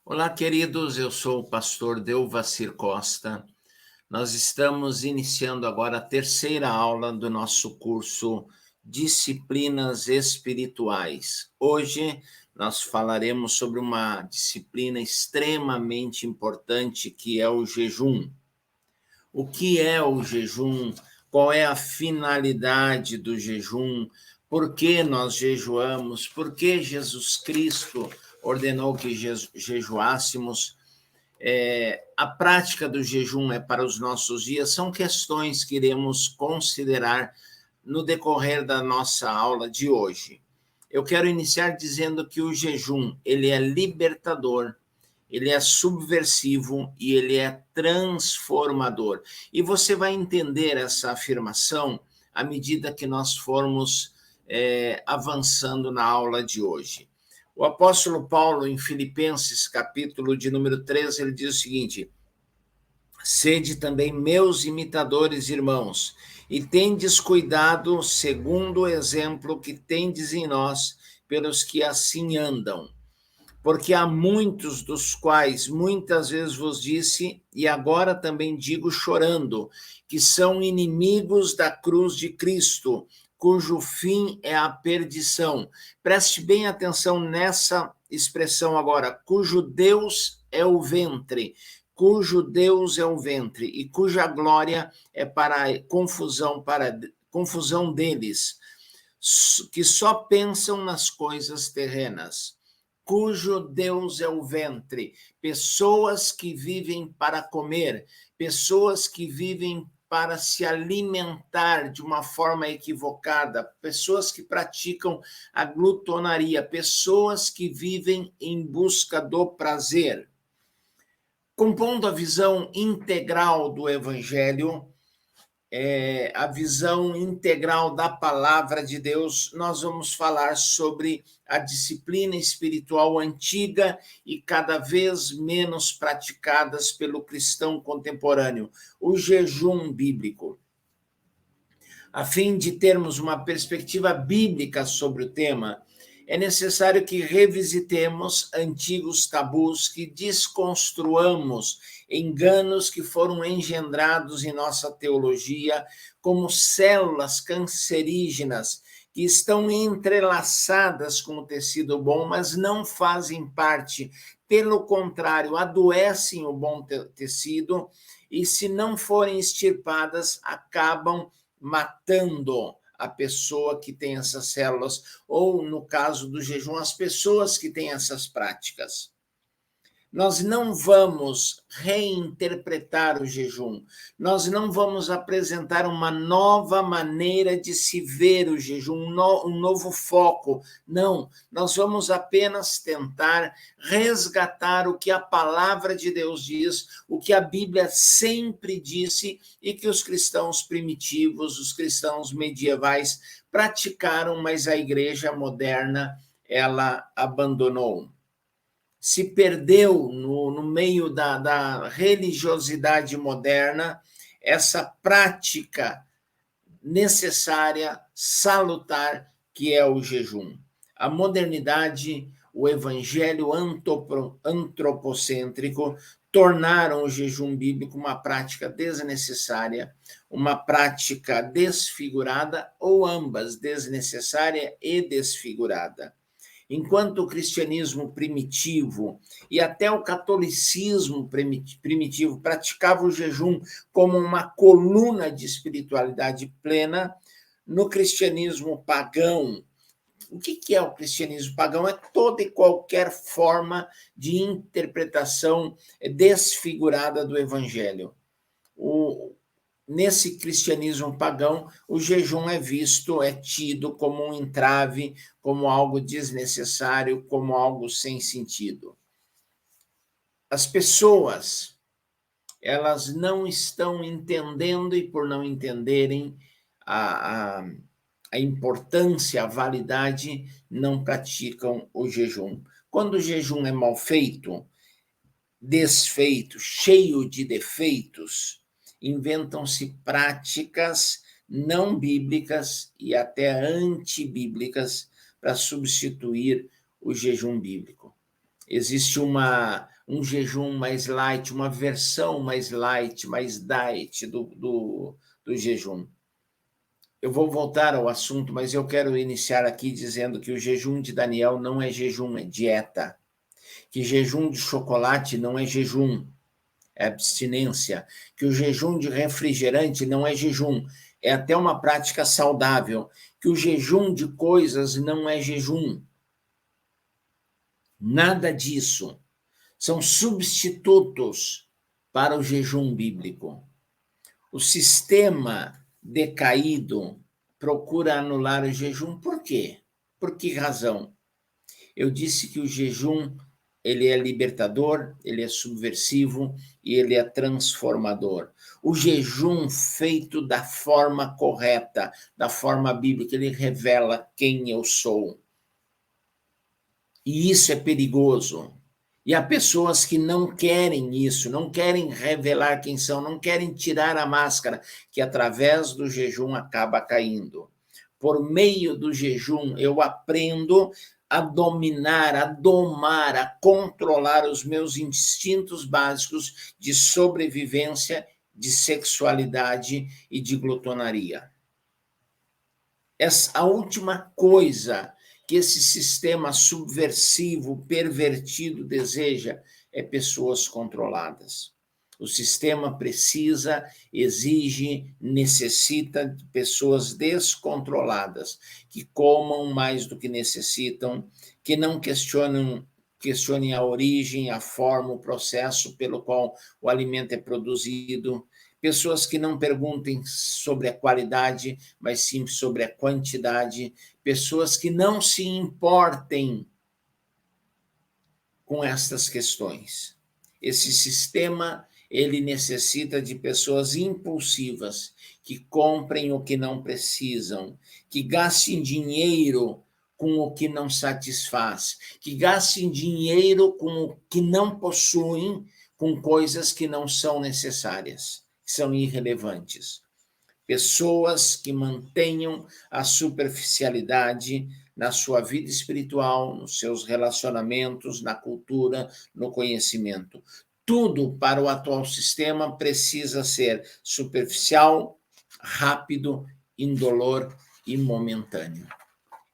Olá, queridos, eu sou o pastor Delvacir Costa. Nós estamos iniciando agora a terceira aula do nosso curso Disciplinas Espirituais. Hoje nós falaremos sobre uma disciplina extremamente importante que é o jejum. O que é o jejum? Qual é a finalidade do jejum? Por que nós jejuamos? Por que Jesus Cristo ordenou que jejuássemos? A prática do jejum é para os nossos dias? São questões que iremos considerar no decorrer da nossa aula de hoje. Eu quero iniciar dizendo que o jejum, ele é libertador, ele é subversivo e ele é transformador. E você vai entender essa afirmação à medida que nós formos avançando na aula de hoje. O apóstolo Paulo, em Filipenses, capítulo de número 13, ele diz o seguinte: sede também meus imitadores, irmãos, e tendes cuidado segundo o exemplo que tendes em nós, pelos que assim andam. Porque há muitos dos quais muitas vezes vos disse, e agora também digo chorando, que são inimigos da cruz de Cristo, cujo fim é a perdição. Preste bem atenção nessa expressão agora, cujo Deus é o ventre, cujo Deus é o ventre, e cuja glória é para confusão deles, que só pensam nas coisas terrenas, cujo Deus é o ventre, pessoas que vivem para comer, pessoas que vivem para se alimentar de uma forma equivocada, pessoas que praticam a glutonaria, pessoas que vivem em busca do prazer. Compondo a visão integral do Evangelho, a visão integral da palavra de Deus, nós vamos falar sobre a disciplina espiritual antiga e cada vez menos praticadas pelo cristão contemporâneo, o jejum bíblico. A fim de termos uma perspectiva bíblica sobre o tema, é necessário que revisitemos antigos tabus, que desconstruamos enganos que foram engendrados em nossa teologia como células cancerígenas que estão entrelaçadas com o tecido bom, mas não fazem parte. Pelo contrário, adoecem o bom tecido e, se não forem extirpadas, acabam matando a pessoa que tem essas células, ou, no caso do jejum, as pessoas que têm essas práticas. Nós não vamos reinterpretar o jejum, nós não vamos apresentar uma nova maneira de se ver o jejum, um novo foco. Não, nós vamos apenas tentar resgatar o que a palavra de Deus diz, o que a Bíblia sempre disse e que os cristãos primitivos, os cristãos medievais praticaram, mas a igreja moderna, ela abandonou. Se perdeu no meio da religiosidade moderna essa prática necessária, salutar, que é o jejum. A modernidade, o evangelho antropocêntrico tornaram o jejum bíblico uma prática desnecessária, uma prática desfigurada, ou ambas, desnecessária e desfigurada. Enquanto o cristianismo primitivo e até o catolicismo primitivo praticava o jejum como uma coluna de espiritualidade plena, no cristianismo pagão, o que é o cristianismo pagão? É toda e qualquer forma de interpretação desfigurada do evangelho. Nesse cristianismo pagão, o jejum é visto, é tido como um entrave, como algo desnecessário, como algo sem sentido. As pessoas, elas não estão entendendo, e por não entenderem a importância, a validade, não praticam o jejum. Quando o jejum é mal feito, desfeito, cheio de defeitos, inventam-se práticas não bíblicas e até antibíblicas para substituir o jejum bíblico. Existe um jejum mais light, uma versão mais light, mais diet do jejum. Eu vou voltar ao assunto, mas eu quero iniciar aqui dizendo que o jejum de Daniel não é jejum, é dieta. Que jejum de chocolate não é jejum, é abstinência. Que o jejum de refrigerante não é jejum, é até uma prática saudável. Que o jejum de coisas não é jejum. Nada disso. São substitutos para o jejum bíblico. O sistema decaído procura anular o jejum. Por quê? Por que razão? Eu disse que o jejum ele é libertador, ele é subversivo e ele é transformador. O jejum feito da forma correta, da forma bíblica, ele revela quem eu sou. E isso é perigoso. E há pessoas que não querem isso, não querem revelar quem são, não querem tirar a máscara, que através do jejum acaba caindo. Por meio do jejum, eu aprendo a dominar, a domar, a controlar os meus instintos básicos de sobrevivência, de sexualidade e de glutonaria. A última coisa que esse sistema subversivo, pervertido deseja é pessoas controladas. O sistema precisa, exige, necessita de pessoas descontroladas, que comam mais do que necessitam, que não questionem a origem, a forma, o processo pelo qual o alimento é produzido, pessoas que não perguntem sobre a qualidade, mas sim sobre a quantidade, pessoas que não se importem com estas questões. Esse sistema, ele necessita de pessoas impulsivas, que comprem o que não precisam, que gastem dinheiro com o que não satisfaz, que gastem dinheiro com o que não possuem, com coisas que não são necessárias, que são irrelevantes. Pessoas que mantenham a superficialidade na sua vida espiritual, nos seus relacionamentos, na cultura, no conhecimento. Tudo para o atual sistema precisa ser superficial, rápido, indolor e momentâneo.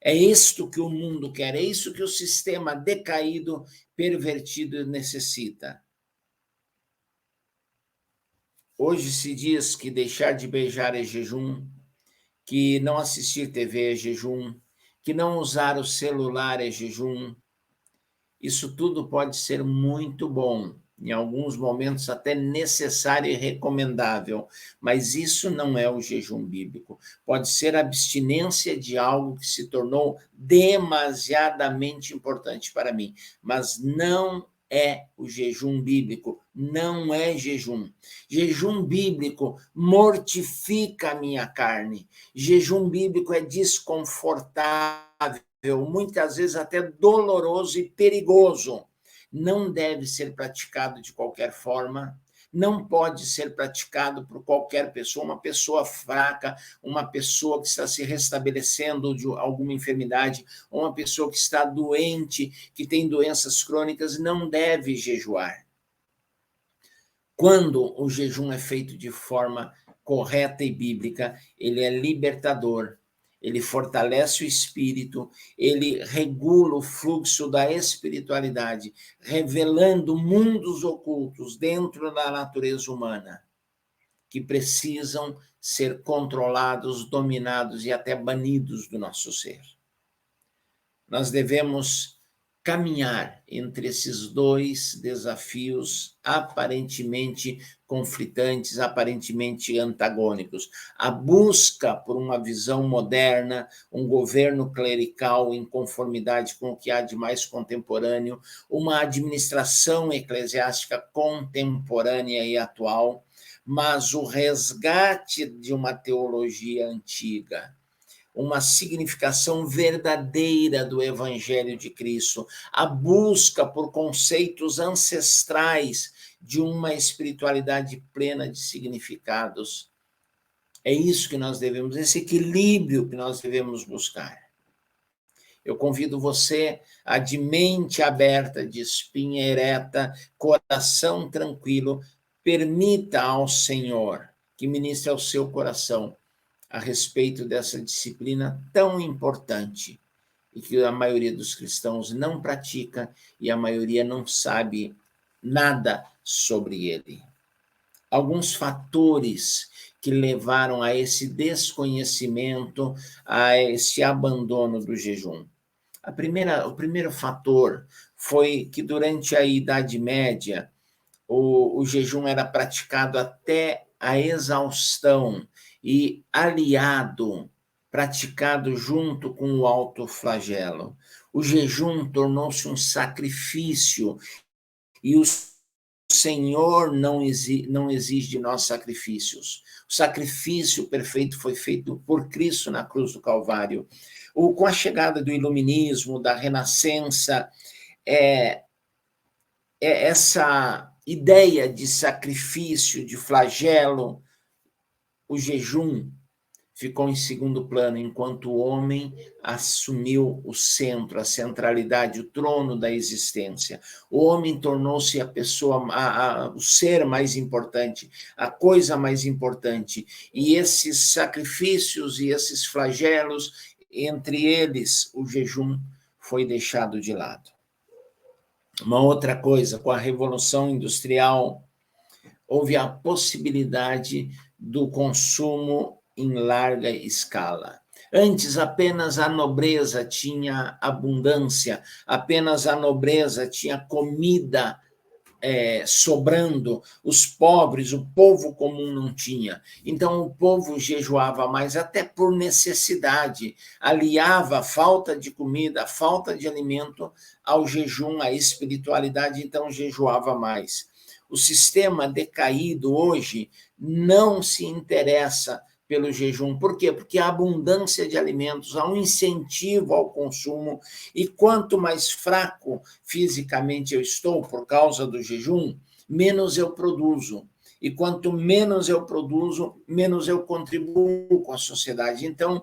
É isto que o mundo quer, é isso que o sistema decaído, pervertido necessita. Hoje se diz que deixar de beijar é jejum, que não assistir TV é jejum, que não usar o celular é jejum. Isso tudo pode ser muito bom, em alguns momentos até necessário e recomendável, mas isso não é o jejum bíblico. Pode ser abstinência de algo que se tornou demasiadamente importante para mim, mas não é o jejum bíblico, não é jejum. Jejum bíblico mortifica a minha carne. Jejum bíblico é desconfortável, muitas vezes até doloroso e perigoso. Não deve ser praticado de qualquer forma, não pode ser praticado por qualquer pessoa, uma pessoa fraca, uma pessoa que está se restabelecendo de alguma enfermidade, ou uma pessoa que está doente, que tem doenças crônicas, não deve jejuar. Quando o jejum é feito de forma correta e bíblica, ele é libertador, ele fortalece o espírito, ele regula o fluxo da espiritualidade, revelando mundos ocultos dentro da natureza humana, que precisam ser controlados, dominados e até banidos do nosso ser. Nós devemos caminhar entre esses dois desafios aparentemente conflitantes, aparentemente antagônicos. A busca por uma visão moderna, um governo clerical em conformidade com o que há de mais contemporâneo, uma administração eclesiástica contemporânea e atual, mas o resgate de uma teologia antiga, uma significação verdadeira do Evangelho de Cristo, a busca por conceitos ancestrais de uma espiritualidade plena de significados. É isso que nós devemos, esse equilíbrio que nós devemos buscar. Eu convido você a, de mente aberta, de espinha ereta, coração tranquilo, permita ao Senhor que ministre ao seu coração a respeito dessa disciplina tão importante e que a maioria dos cristãos não pratica e a maioria não sabe nada sobre ele. Alguns fatores que levaram a esse desconhecimento, a esse abandono do jejum. O primeiro fator foi que durante a Idade Média, o jejum era praticado até a exaustão e praticado junto com o autoflagelo. O jejum tornou-se um sacrifício e o Senhor não exige de nós sacrifícios. O sacrifício perfeito foi feito por Cristo na cruz do Calvário. Com a chegada do iluminismo, da renascença, essa ideia de sacrifício, de flagelo, o jejum ficou em segundo plano, enquanto o homem assumiu o centro, a centralidade, o trono da existência. O homem tornou-se a pessoa, o ser mais importante, a coisa mais importante. E esses sacrifícios e esses flagelos, entre eles, o jejum foi deixado de lado. Uma outra coisa, com a Revolução Industrial, houve a possibilidade do consumo em larga escala. Antes, apenas a nobreza tinha abundância, apenas a nobreza tinha comida sobrando, os pobres, o povo comum não tinha. Então, o povo jejuava mais, até por necessidade, aliava a falta de comida, a falta de alimento ao jejum, à espiritualidade, então jejuava mais. O sistema decaído hoje não se interessa pelo jejum. Por quê? Porque há abundância de alimentos, há um incentivo ao consumo, e quanto mais fraco fisicamente eu estou por causa do jejum, menos eu produzo. E quanto menos eu produzo, menos eu contribuo com a sociedade. Então,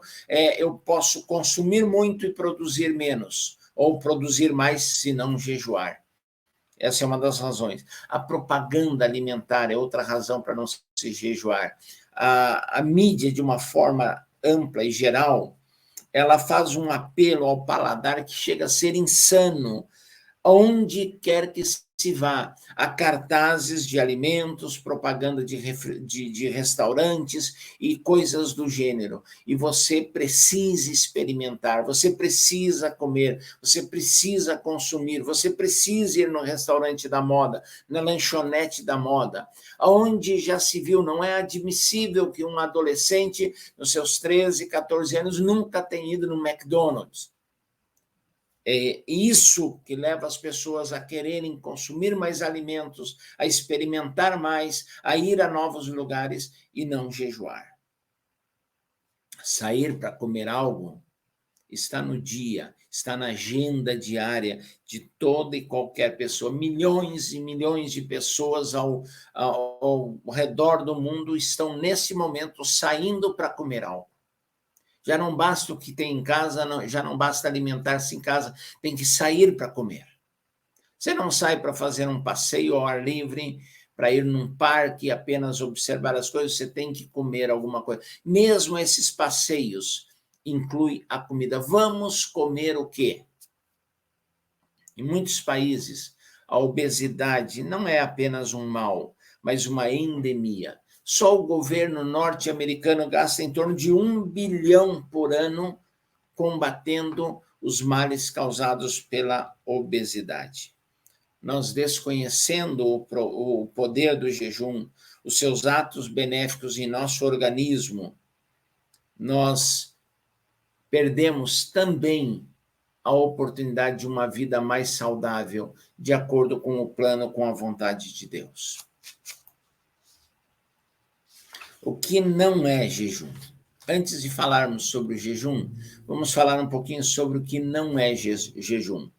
eu posso consumir muito e produzir menos, ou produzir mais se não jejuar. Essa é uma das razões. A propaganda alimentar é outra razão para não se jejuar. A mídia, de uma forma ampla e geral, ela faz um apelo ao paladar que chega a ser insano, onde quer que se vá. Há cartazes de alimentos, propaganda de restaurantes e coisas do gênero. E você precisa experimentar, você precisa comer, você precisa consumir, você precisa ir no restaurante da moda, na lanchonete da moda, onde já se viu, não é admissível que um adolescente, nos seus 13, 14 anos, nunca tenha ido no McDonald's. É isso que leva as pessoas a quererem consumir mais alimentos, a experimentar mais, a ir a novos lugares e não jejuar. Sair para comer algo está no dia, está na agenda diária de toda e qualquer pessoa. Milhões e milhões de pessoas ao redor do mundo estão, nesse momento, saindo para comer algo. Já não basta o que tem em casa, já não basta alimentar-se em casa, tem que sair para comer. Você não sai para fazer um passeio ao ar livre, para ir num parque e apenas observar as coisas, você tem que comer alguma coisa. Mesmo esses passeios incluem a comida. Vamos comer o quê? Em muitos países, a obesidade não é apenas um mal, mas uma endemia. Só o governo norte-americano gasta em torno de 1 bilhão por ano combatendo os males causados pela obesidade. Nós, desconhecendo o poder do jejum, os seus atos benéficos em nosso organismo, nós perdemos também a oportunidade de uma vida mais saudável, de acordo com o plano, com a vontade de Deus. O que não é jejum? Antes de falarmos sobre o jejum, vamos falar um pouquinho sobre o que não é jejum.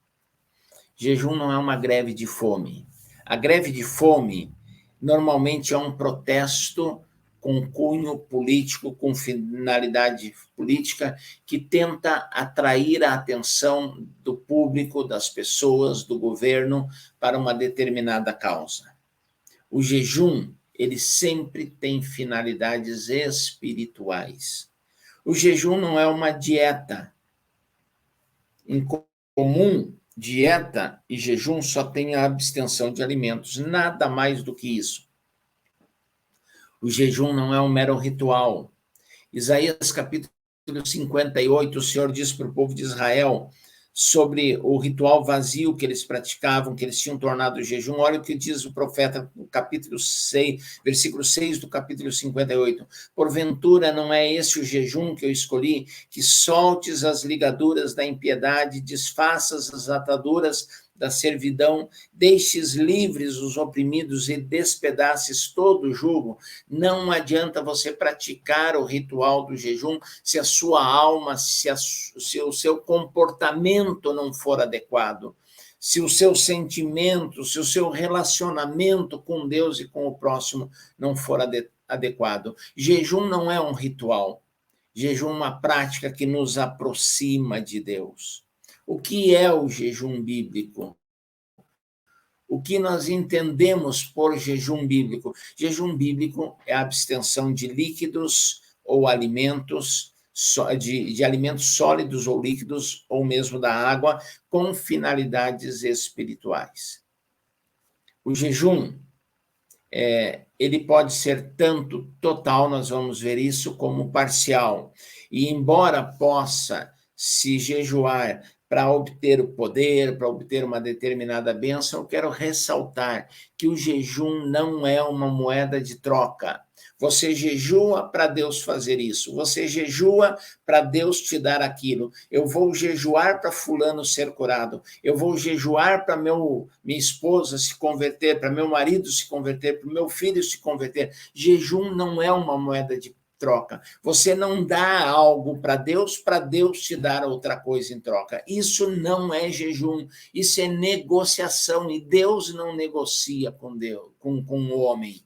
Jejum não é uma greve de fome. A greve de fome normalmente é um protesto com cunho político, com finalidade política, que tenta atrair a atenção do público, das pessoas, do governo, para uma determinada causa. O jejum, ele sempre tem finalidades espirituais. O jejum não é uma dieta. Em comum, dieta e jejum só tem a abstenção de alimentos, nada mais do que isso. O jejum não é um mero ritual. Isaías capítulo 58, o Senhor diz para o povo de Israel sobre o ritual vazio que eles praticavam, que eles tinham tornado o jejum. Olha o que diz o profeta no capítulo 6, versículo 6 do capítulo 58. Porventura não é esse o jejum que eu escolhi, que soltes as ligaduras da impiedade, desfaças as ataduras da servidão, deixes livres os oprimidos e despedaces todo o jugo. Não adianta você praticar o ritual do jejum se a sua alma, se o seu comportamento não for adequado, se o seu sentimento, se o seu relacionamento com Deus e com o próximo não for adequado. Jejum não é um ritual. Jejum é uma prática que nos aproxima de Deus. O que é o jejum bíblico? O que nós entendemos por jejum bíblico? Jejum bíblico é a abstenção de líquidos ou alimentos, de alimentos sólidos ou líquidos, ou mesmo da água, com finalidades espirituais. O jejum, ele pode ser tanto total, nós vamos ver isso, como parcial. E embora possa se jejuar para obter o poder, para obter uma determinada bênção, eu quero ressaltar que o jejum não é uma moeda de troca. Você jejua para Deus fazer isso, você jejua para Deus te dar aquilo. Eu vou jejuar para fulano ser curado, eu vou jejuar para minha esposa se converter, para meu marido se converter, para o meu filho se converter. Jejum não é uma moeda de troca. Você não dá algo para Deus te dar outra coisa em troca. Isso não é jejum, isso é negociação, e Deus não negocia com Deus, com o homem.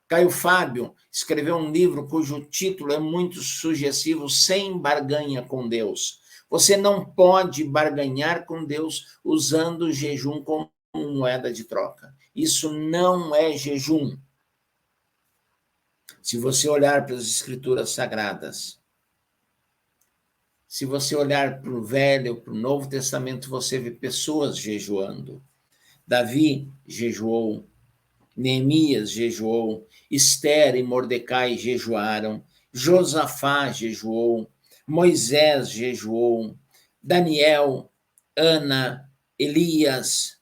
Caio Fábio escreveu um livro cujo título é muito sugestivo, Sem Barganha com Deus. Você não pode barganhar com Deus usando o jejum como moeda de troca. Isso não é jejum. Se você olhar para as Escrituras Sagradas, se você olhar para o Velho, para o Novo Testamento, você vê pessoas jejuando. Davi jejuou, Neemias jejuou, Esther e Mordecai jejuaram, Josafá jejuou, Moisés jejuou, Daniel, Ana, Elias.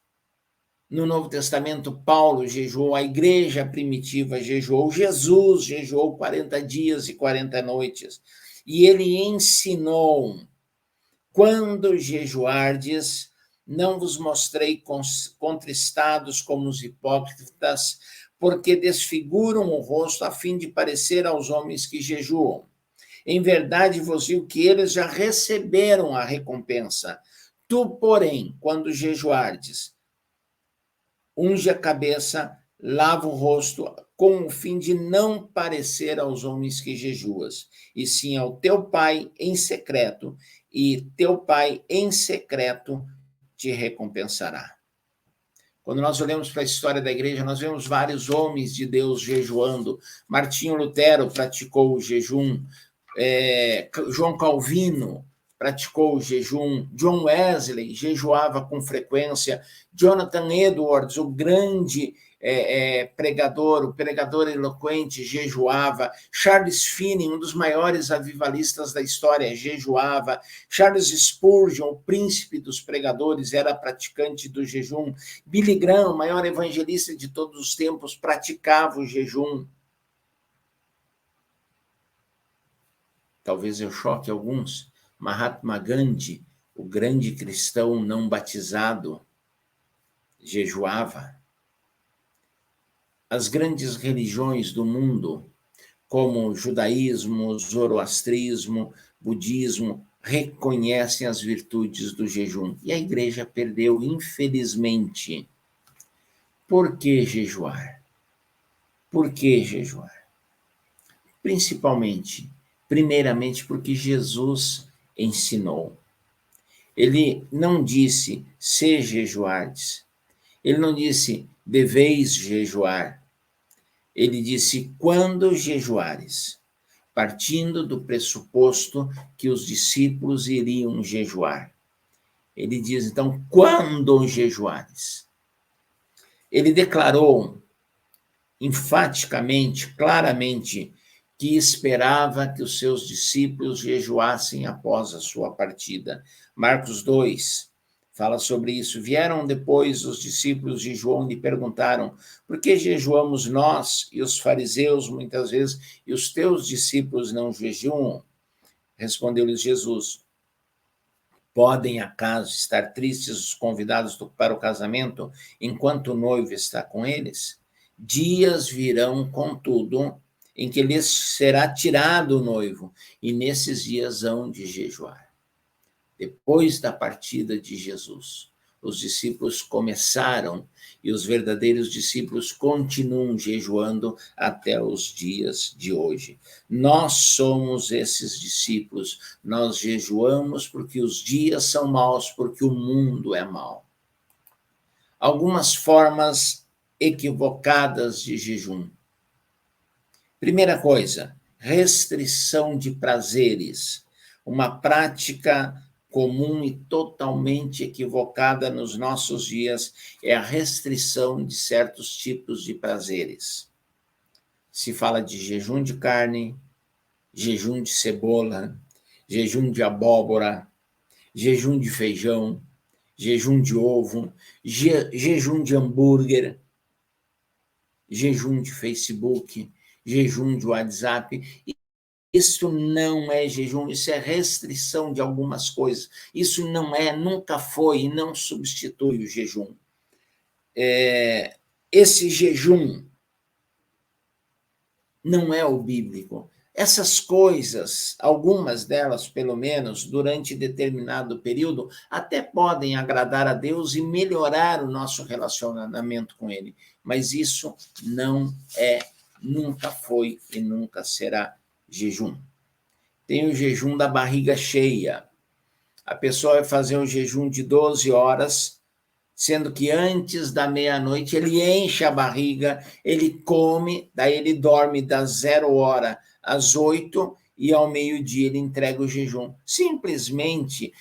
No Novo Testamento, Paulo jejuou, a igreja primitiva jejuou, Jesus jejuou 40 dias e 40 noites. E ele ensinou, quando jejuardes, não vos mostrei contristados como os hipócritas, porque desfiguram o rosto a fim de parecer aos homens que jejuam. Em verdade vos digo que eles já receberam a recompensa. Tu, porém, quando jejuardes, unge a cabeça, lava o rosto, com o fim de não parecer aos homens que jejuas, e sim ao teu pai em secreto, e teu pai em secreto te recompensará. Quando nós olhamos para a história da igreja, nós vemos vários homens de Deus jejuando. Martinho Lutero praticou o jejum, João Calvino praticou o jejum, John Wesley jejuava com frequência, Jonathan Edwards, o grande pregador, o pregador eloquente, jejuava, Charles Finney, um dos maiores avivalistas da história, jejuava, Charles Spurgeon, o príncipe dos pregadores, era praticante do jejum, Billy Graham, o maior evangelista de todos os tempos, praticava o jejum. Talvez eu choque alguns, Mahatma Gandhi, o grande cristão não batizado, jejuava. As grandes religiões do mundo, como o judaísmo, o zoroastrismo, budismo, reconhecem as virtudes do jejum. E a igreja perdeu, infelizmente. Por que jejuar? Por que jejuar? Primeiramente, porque Jesus ensinou. Ele não disse, se jejuardes. Ele não disse, deveis jejuar. Ele disse, quando jejuares, partindo do pressuposto que os discípulos iriam jejuar. Ele diz, então, quando jejuares? Ele declarou enfaticamente, claramente, que esperava que os seus discípulos jejuassem após a sua partida. Marcos 2 fala sobre isso. Vieram depois os discípulos de João e lhe perguntaram, por que jejuamos nós e os fariseus muitas vezes, e os teus discípulos não jejuam? Respondeu-lhes Jesus, podem acaso estar tristes os convidados para o casamento, enquanto o noivo está com eles? Dias virão, contudo, em que lhes será tirado o noivo, e nesses dias hão de jejuar. Depois da partida de Jesus, os discípulos começaram, e os verdadeiros discípulos continuam jejuando até os dias de hoje. Nós somos esses discípulos, nós jejuamos porque os dias são maus, porque o mundo é mau. Algumas formas equivocadas de jejum. Primeira coisa, restrição de prazeres, uma prática comum e totalmente equivocada nos nossos dias é a restrição de certos tipos de prazeres. Se fala de jejum de carne, jejum de cebola, jejum de abóbora, jejum de feijão, jejum de ovo, jejum de hambúrguer, jejum de Facebook, jejum de WhatsApp. Isso não é jejum, isso é restrição de algumas coisas. Isso não é, nunca foi e não substitui o jejum. Esse jejum não é o bíblico. Essas coisas, algumas delas, pelo menos, durante determinado período, até podem agradar a Deus e melhorar o nosso relacionamento com Ele. Mas isso não é, nunca foi e nunca será jejum. Tem o jejum da barriga cheia. A pessoa vai fazer um jejum de 12 horas, sendo que antes da meia-noite ele enche a barriga, ele come, daí ele dorme das 0h às 8h e ao meio-dia ele entrega o jejum. Simplesmente,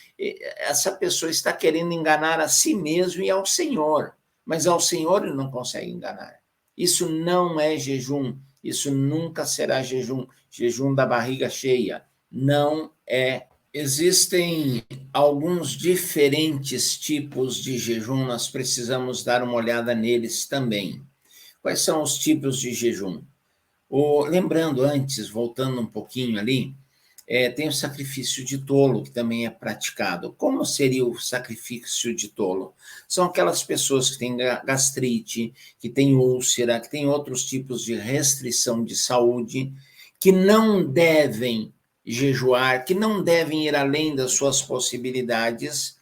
essa pessoa está querendo enganar a si mesmo e ao Senhor, mas ao Senhor ele não consegue enganar. Isso não é jejum, isso nunca será jejum, jejum da barriga cheia, não é. Existem alguns diferentes tipos de jejum, nós precisamos dar uma olhada neles também. Quais são os tipos de jejum? Lembrando antes, voltando um pouquinho ali, tem o sacrifício de tolo, que também é praticado. Como seria o sacrifício de tolo? São aquelas pessoas que têm gastrite, que têm úlcera, que têm outros tipos de restrição de saúde, que não devem jejuar, que não devem ir além das suas possibilidades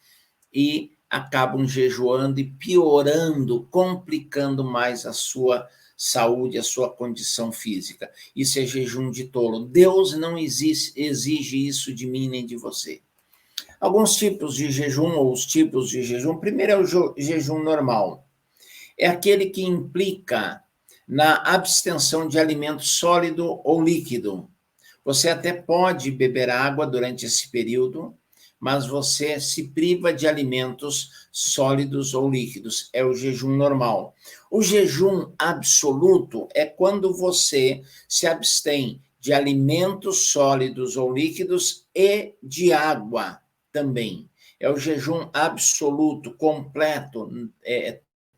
e acabam jejuando e piorando, complicando mais a sua saúde, a sua condição física. Isso é jejum de tolo. Deus não exige isso de mim nem de você. Alguns tipos de jejum, ou os tipos de jejum, primeiro é o jejum normal. É aquele que implica na abstenção de alimento sólido ou líquido. Você até pode beber água durante esse período, mas você se priva de alimentos sólidos ou líquidos. É o jejum normal. O jejum absoluto é quando você se abstém de alimentos sólidos ou líquidos e de água também. É o jejum absoluto, completo,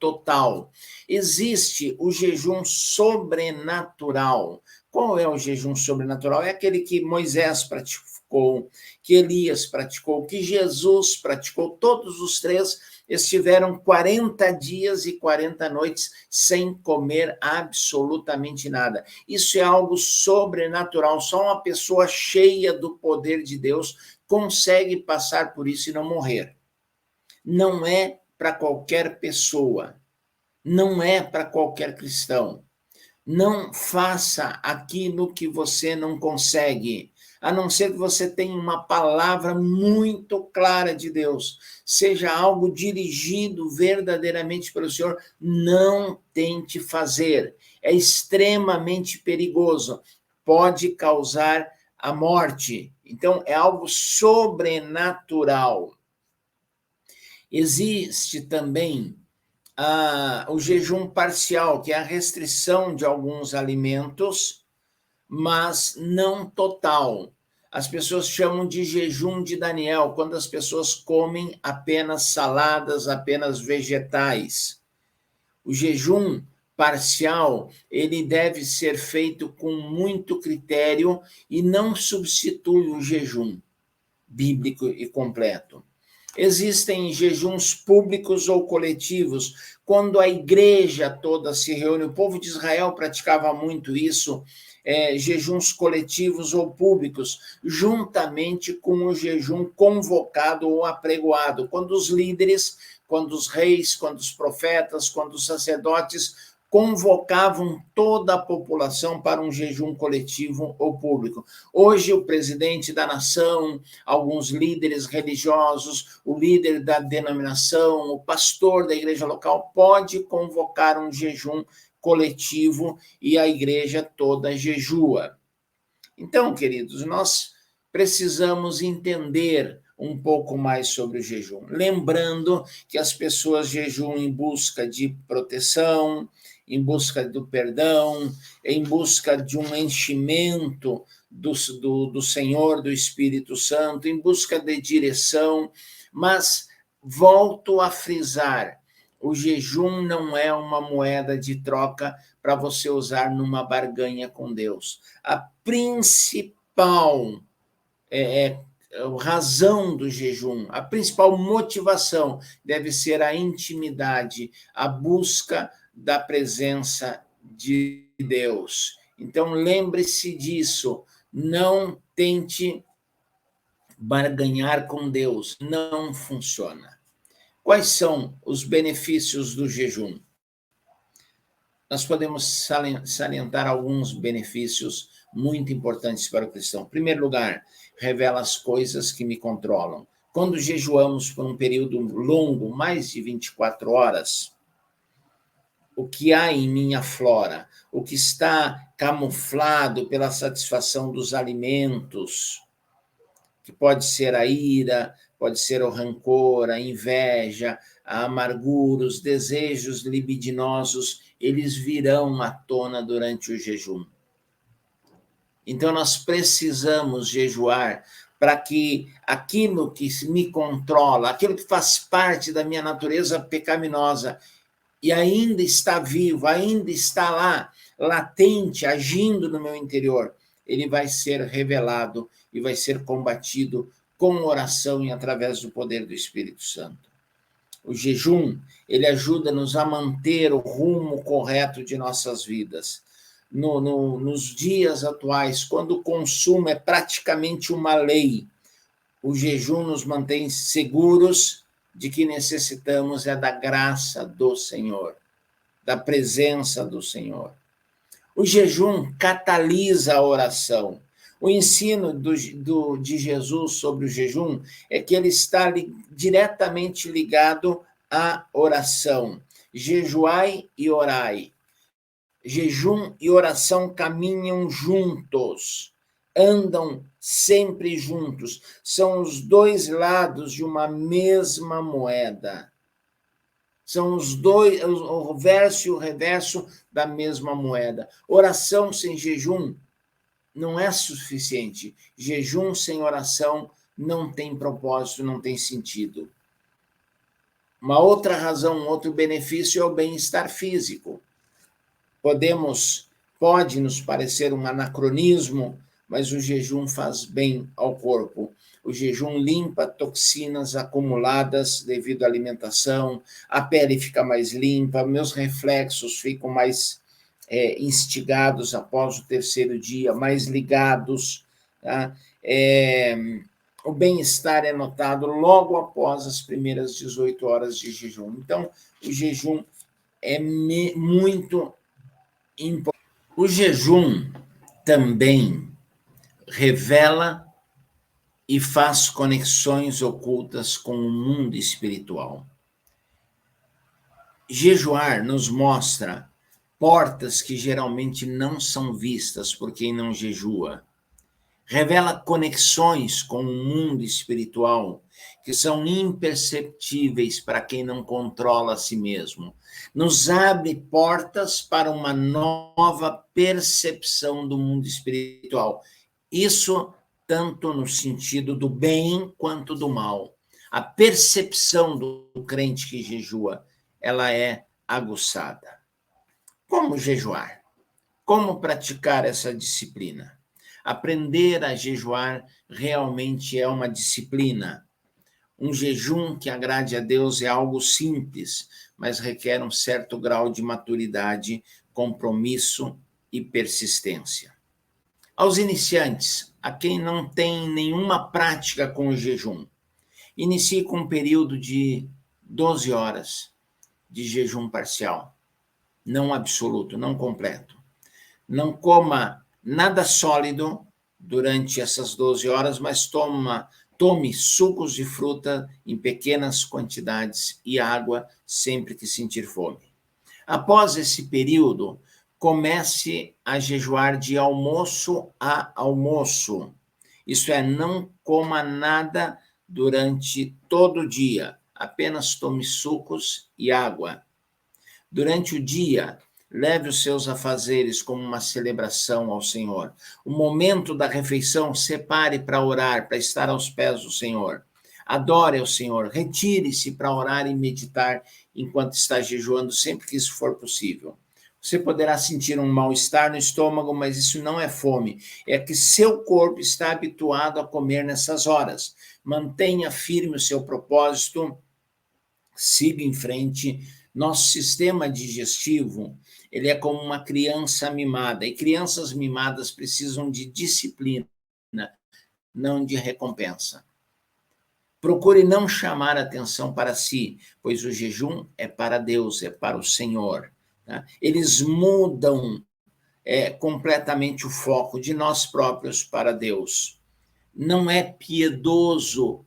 total. Existe o jejum sobrenatural. Qual é o jejum sobrenatural? É aquele que Moisés praticou, que Elias praticou, que Jesus praticou. Todos os três estiveram 40 dias e 40 noites sem comer absolutamente nada. Isso é algo sobrenatural. Só uma pessoa cheia do poder de Deus consegue passar por isso e não morrer. Não é para qualquer pessoa. Não é para qualquer cristão. Não faça aquilo que você não consegue, a não ser que você tenha uma palavra muito clara de Deus, seja algo dirigido verdadeiramente pelo Senhor, não tente fazer. É extremamente perigoso, pode causar a morte. Então, é algo sobrenatural. Existe também o jejum parcial, que é a restrição de alguns alimentos, mas não total. As pessoas chamam de jejum de Daniel, quando as pessoas comem apenas saladas, apenas vegetais. O jejum parcial, ele deve ser feito com muito critério e não substitui o jejum bíblico e completo. Existem jejuns públicos ou coletivos, quando a igreja toda se reúne. O povo de Israel praticava muito isso, jejuns coletivos ou públicos, juntamente com o jejum convocado ou apregoado, quando os líderes, quando os reis, quando os profetas, quando os sacerdotes convocavam toda a população para um jejum coletivo ou público. Hoje, o presidente da nação, alguns líderes religiosos, o líder da denominação, o pastor da igreja local pode convocar um jejum coletivo e a igreja toda jejua. Então, queridos, nós precisamos entender um pouco mais sobre o jejum. Lembrando que as pessoas jejuam em busca de proteção, em busca do perdão, em busca de um enchimento do Senhor, do Espírito Santo, em busca de direção, mas volto a frisar, o jejum não é uma moeda de troca para você usar numa barganha com Deus. A principal razão do jejum, a principal motivação deve ser a intimidade, a busca da presença de Deus. Então, lembre-se disso, não tente barganhar com Deus, não funciona. Quais são os benefícios do jejum? Nós podemos salientar alguns benefícios muito importantes para o cristão. Em primeiro lugar, revela as coisas que me controlam. Quando jejuamos por um período longo, mais de 24 horas, o que há em minha flora, o que está camuflado pela satisfação dos alimentos, que pode ser a ira, pode ser o rancor, a inveja, a amargura, os desejos libidinosos, eles virão à tona durante o jejum. Então, nós precisamos jejuar para que aquilo que me controla, aquilo que faz parte da minha natureza pecaminosa e ainda está vivo, ainda está lá, latente, agindo no meu interior, ele vai ser revelado e vai ser combatido com oração e através do poder do Espírito Santo. O jejum, ele ajuda-nos a manter o rumo correto de nossas vidas. Nos dias atuais, quando o consumo é praticamente uma lei, o jejum nos mantém seguros de que necessitamos da graça do Senhor, da presença do Senhor. O jejum catalisa a oração. O ensino de Jesus sobre o jejum é que ele está diretamente ligado à oração. Jejuai e orai. Jejum e oração caminham juntos, andam sempre juntos. São os dois lados de uma mesma moeda. São os dois, o verso e o reverso da mesma moeda. Oração sem jejum não é suficiente. Jejum sem oração não tem propósito, não tem sentido. Uma outra razão, um outro benefício é o bem-estar físico. Pode nos parecer um anacronismo, mas o jejum faz bem ao corpo. O jejum limpa toxinas acumuladas devido à alimentação, a pele fica mais limpa, meus reflexos ficam mais instigados após o terceiro dia, mais ligados. Tá? O bem-estar é notado logo após as primeiras 18 horas de jejum. Então, o jejum é muito importante. O jejum também revela e faz conexões ocultas com o mundo espiritual. Jejuar nos mostra portas que geralmente não são vistas por quem não jejua. Revela conexões com o mundo espiritual que são imperceptíveis para quem não controla a si mesmo. Nos abre portas para uma nova percepção do mundo espiritual. Isso tanto no sentido do bem quanto do mal. A percepção do crente que jejua, ela é aguçada. Como jejuar? Como praticar essa disciplina? Aprender a jejuar realmente é uma disciplina. Um jejum que agrade a Deus é algo simples, mas requer um certo grau de maturidade, compromisso e persistência. Aos iniciantes, a quem não tem nenhuma prática com o jejum, inicie com um período de 12 horas de jejum parcial, não absoluto, não completo. Não coma nada sólido durante essas 12 horas, mas tome sucos de fruta em pequenas quantidades e água sempre que sentir fome. Após esse período, comece a jejuar de almoço a almoço. Isso é, não coma nada durante todo o dia, apenas tome sucos e água. Durante o dia, leve os seus afazeres como uma celebração ao Senhor. O momento da refeição, separe para orar, para estar aos pés do Senhor. Adore ao Senhor, retire-se para orar e meditar enquanto está jejuando, sempre que isso for possível. Você poderá sentir um mal-estar no estômago, mas isso não é fome. É que seu corpo está habituado a comer nessas horas. Mantenha firme o seu propósito, siga em frente. Nosso sistema digestivo, ele é como uma criança mimada, e crianças mimadas precisam de disciplina, não de recompensa. Procure não chamar atenção para si, pois o jejum é para Deus, é para o Senhor. Tá? Eles mudam completamente o foco de nós próprios para Deus. Não é piedoso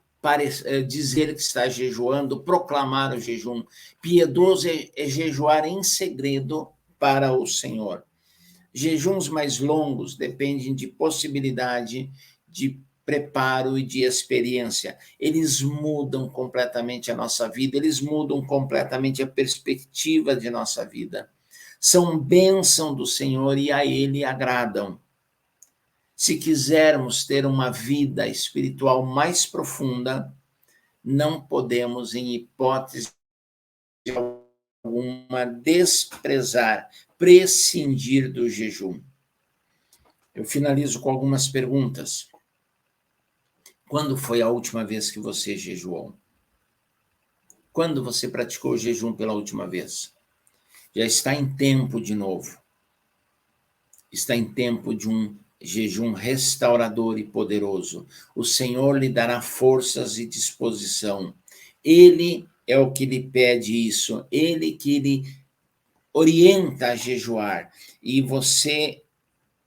dizer que está jejuando, proclamar o jejum. Piedoso é jejuar em segredo para o Senhor. Jejuns mais longos dependem de possibilidade, de preparo e de experiência. Eles mudam completamente a nossa vida, eles mudam completamente a perspectiva de nossa vida. São bênção do Senhor e a Ele agradam. Se quisermos ter uma vida espiritual mais profunda, não podemos, em hipótese alguma, desprezar, prescindir do jejum. Eu finalizo com algumas perguntas. Quando foi a última vez que você jejuou? Quando você praticou o jejum pela última vez? Já está em tempo de novo. Está em tempo de um jejum restaurador e poderoso. O Senhor lhe dará forças e disposição. Ele é o que lhe pede isso. Ele que lhe orienta a jejuar. E você,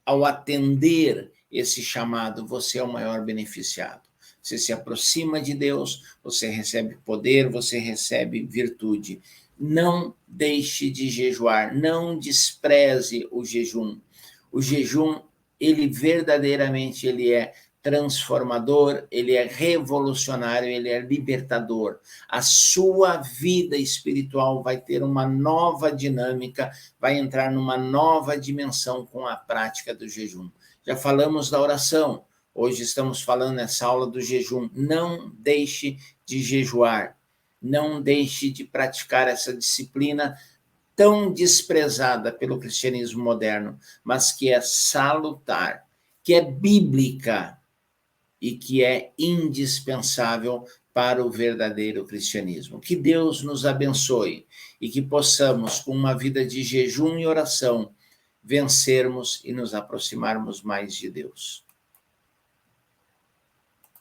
ao atender esse chamado, você é o maior beneficiado. Você se aproxima de Deus, você recebe poder, você recebe virtude. Não deixe de jejuar, não despreze o jejum. O jejum, ele verdadeiramente ele é transformador, ele é revolucionário, ele é libertador. A sua vida espiritual vai ter uma nova dinâmica, vai entrar numa nova dimensão com a prática do jejum. Já falamos da oração, hoje estamos falando nessa aula do jejum. Não deixe de jejuar, não deixe de praticar essa disciplina tão desprezada pelo cristianismo moderno, mas que é salutar, que é bíblica e que é indispensável para o verdadeiro cristianismo. Que Deus nos abençoe e que possamos, com uma vida de jejum e oração, vencermos e nos aproximarmos mais de Deus.